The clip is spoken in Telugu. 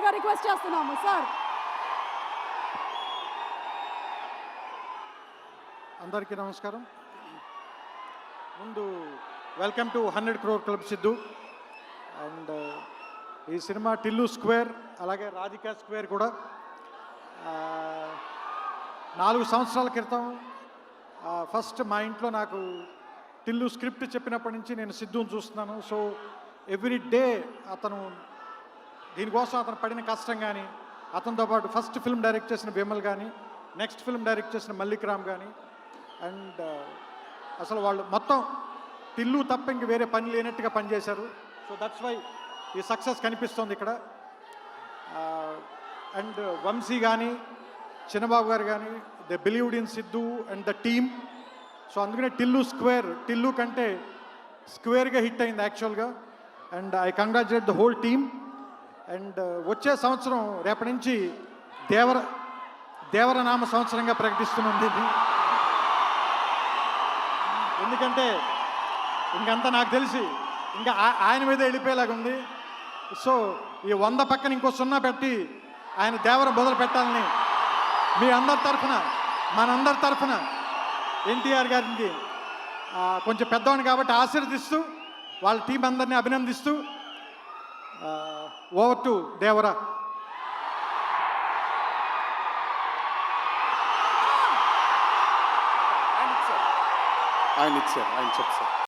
చేయాల్సిందిగా రిక్వెస్ట్ చేస్తున్నాము సార్. అందరికీ నమస్కారం. ముందు welcome to 100 crore club Siddhu. And ఈ సినిమా టిల్లు స్క్వేర్ అలాగే రాధికా స్క్వేర్ కూడా 4 సంవత్సరాల క్రితం ఫస్ట్ మా ఇంట్లో నాకు టిల్లు స్క్రిప్ట్ చెప్పినప్పటి నుంచి నేను సిద్ధుని చూస్తున్నాను. సో ఎవ్రీ డే అతను దీనికోసం అతను పడిన కష్టం కానీ, అతనితో పాటు ఫస్ట్ ఫిల్మ్ డైరెక్ట్ చేసిన విమల్ కానీ, నెక్స్ట్ ఫిల్మ్ డైరెక్ట్ చేసిన మల్లిక్ రామ్ కానీ, అండ్ అసలు వాళ్ళు మొత్తం టిల్లు తప్ప ఇంక వేరే పని లేనట్టుగా పనిచేశారు. సో దట్స్ వై ఈ సక్సెస్ కనిపిస్తుంది ఇక్కడ. అండ్ వంశీ కానీ, చిన్నబాబు గారు కానీ, they believed in Siddhu and the team. So అందుకనే టిల్లు స్క్వేర్, టిల్లు కంటే స్క్వేర్గా హిట్ అయింది యాక్చువల్గా. And I congratulate the whole team. And వచ్చే సంవత్సరం రేపటి నుంచి దేవరనామ సంవత్సరంగా ప్రకటిస్తున్నది ఇది. ఎందుకంటే ఇంకంతా నాకు తెలిసి ఇంకా ఆయన మీద వెళ్ళిపోయేలాగా ఉంది. సో ఈ 100 పక్కన ఇంకో 0 పెట్టి ఆయన దేవర మొదలు పెట్టాలని మీ అందరి తరఫున, మనందరి తరఫున ఎన్టీఆర్ గారికి కొంచెం పెద్దవాడిని కాబట్టి ఆశీర్వదిస్తూ వాళ్ళ టీం అందరినీ అభినందిస్తూ ఓవర్ టు దేవరా. ఆయన ఇచ్చారు, ఆయన చెప్పు సార్.